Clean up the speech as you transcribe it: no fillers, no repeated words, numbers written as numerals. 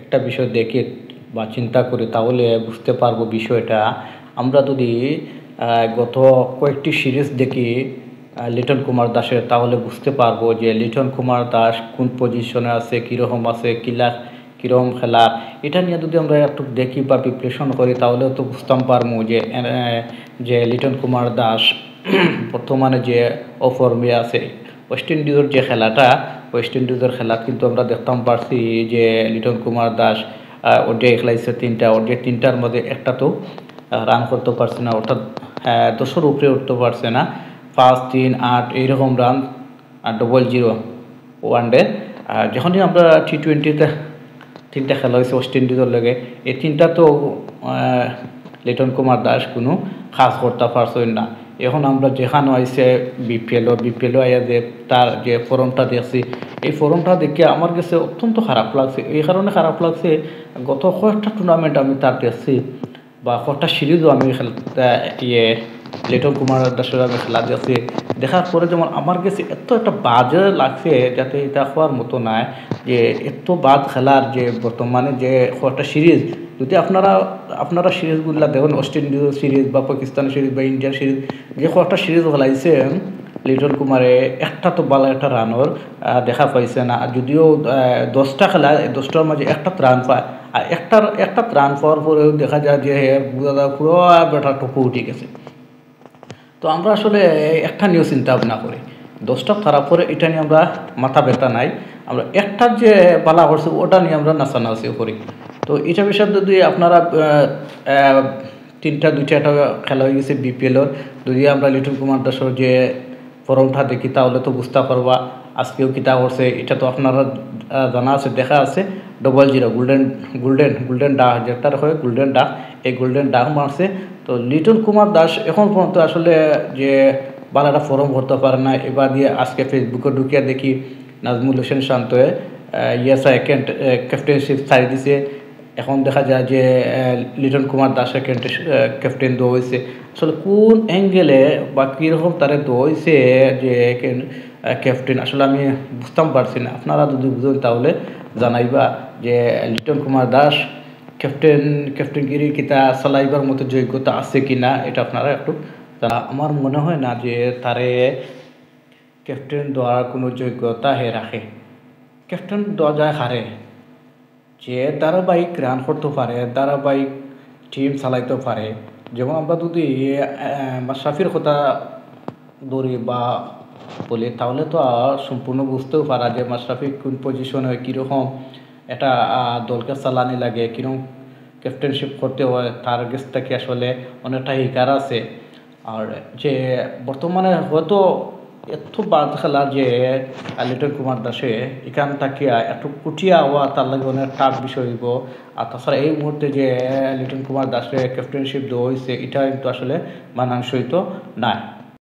একটা বিষয় দেখি বা চিন্তা করি তাহলে বুঝতে পারবো বিষয়টা। আমরা যদি গত কয়েকটি সিরিজ দেখি লিটন কুমার দাসের, তাহলে বুঝতে পারবো যে লিটন কুমার দাস কোন পজিশনে আছে, কীরকম আছে, কীরকম খেলা, এটা নিয়ে যদি আমরা একটু দেখি বা বিশ্লেষণ করি তাহলে তো বুঝতাম পারবো যে লিটন কুমার দাস বর্তমানে যে অফর্মে আছে। ওয়েস্ট ইন্ডিজের যে খেলাটা, ওয়েস্ট ইন্ডিজের খেলা কিন্তু আমরা দেখতাম পারছি যে লিটন কুমার দাস ওডিআই খেলাইছে তিনটা, ওডিআই তিনটার মধ্যে একটা তো রান করতে পারছে না, অর্থাৎ 10-এর উপরে উঠতে পারছে না। 5, 3, 8 এইরকম রান, 0-0 ওয়ানডে। যখনই আমরা T20-তে তিনটা খেলা হয়েছে ওয়েস্ট ইন্ডিজের লগে, এই তিনটা তো লিটন কুমার দাস কোনো কাজ করতে পারছেন না। এখন আমরা যেখানে হয়েছে বিপিএলও আইয়া যে তার যে ফর্মটা দেখছি, এই ফর্মটা দেখে আমার কাছে অত্যন্ত খারাপ লাগছে। এই কারণে খারাপ লাগছে, গত কয়েকটা টুর্নামেন্ট আমি তার দেখছি বা কয়েকটা সিরিজও আমি লিটন কুমার দাসের আমি খেলা দেখছি। দেখার পরে যেমন আমার কাছে এত একটা বাজে লাগছে, যাতে এটা হওয়ার মতো নয় যে এত বাদ খেলার যে বর্তমানে যে কয়েকটা সিরিজ, যদি আপনারা সিরিজগুলো দেখুন, ওয়েস্ট ইন্ডিজের সিরিজ বা পাকিস্তানের সিরিজ বা ইন্ডিয়ার সিরিজ, যে কয়েকটা সিরিজ খেলাইছে লিটন কুমারে, একটা তো ভালো একটা রানর দেখা পাইছে না। যদিও 10টা খেলা, 10টার মাঝে একটা রান পায়, আর একটা রান পাওয়ার পরেও দেখা যায় যে পুরো ব্যাটার টুকু উঠে গেছে। তো আমরা আসলে একটা নিয়েও চিন্তা ভাবনা করি, 10টা খারাপ করে এটা নিয়ে আমরা মাথা ব্যথা নাই, আমরা একটার যে বালা করছে ওটা নিয়ে আমরা নাচানাচিও করি। তো এটা বিষয়ে যদি আপনারা দুইটা খেলা হয়ে গেছে বিপিএলের, যদি আমরা লিটন কুমার দাসের যে ফর্মটা দেখি তাহলে তো বুঝতে পারবা আজকেও কিতা করছে। এটা তো আপনারা জানা আছে, দেখা আছে, 0-0 গোল্ডেন ডাক, যেটার হয় গোল্ডেন ডাক, এই গোল্ডেন ডাক মারছে। তো লিটন কুমার দাস এখন পর্যন্ত আসলে যে ভালো একটা ফর্ম করতে পারে না। এবার দিয়ে আজকে ফেসবুকে ঢুকিয়ে দেখি নাজমুল হোসেন শান্তয়ে ক্যাপ্টেনশিপ ছাড়ি দিছে। এখন দেখা যায় যে লিটন কুমার দাসের ক্যাপ্টেন দেওয়া হয়েছে। আসলে কোন অ্যাঙ্গেলে বা কীরকম তারা দেওয়া হয়েছে যে ক্যাপ্টেন, আসলে আমি বুঝতাম পারছি না। আপনারা যদি বুঝেন তাহলে জানাইবা যে লিটন কুমার দাস ক্যাপ্টেনগিরি কিতা চালাইবার মতো যোগ্যতা আছে কি না, এটা আপনারা একটু আমার মনে হয় না যে তারে ক্যাপ্টেন দেওয়ার কোনো যোগ্যতা রাখে। ক্যাপ্টেন দেওয়া যায় হারে যে ধারাবাহিক রান করতে পারে, ধারাবাহিক টিম চালাইতে পারে। যেমন আমরা যদি মাশরাফির কথা ধরি বা বলি, তাহলে তো সম্পূর্ণ বুঝতেও পারা যে মাশরাফি কোন পজিশনে কীরকম একটা দলকে চালানি লাগে, কীরকম ক্যাপ্টেনশিপ করতে হয়, তার কাছ থেকে আসলে অনেকটা শিকার আছে। আর যে বর্তমানে হয়তো এত বাদ খেলা যে লিটন কুমার দাসে এখান থেকে একটু কুটিয়া হওয়া তার লাগে অনেক টাফ বিষয় হইব। আর তাছাড়া এই মুহূর্তে যে লিটন কুমার দাসে ক্যাপ্টেনশিপ দেওয়া হয়েছে, এটা কিন্তু আসলে মানানসই তো নাই।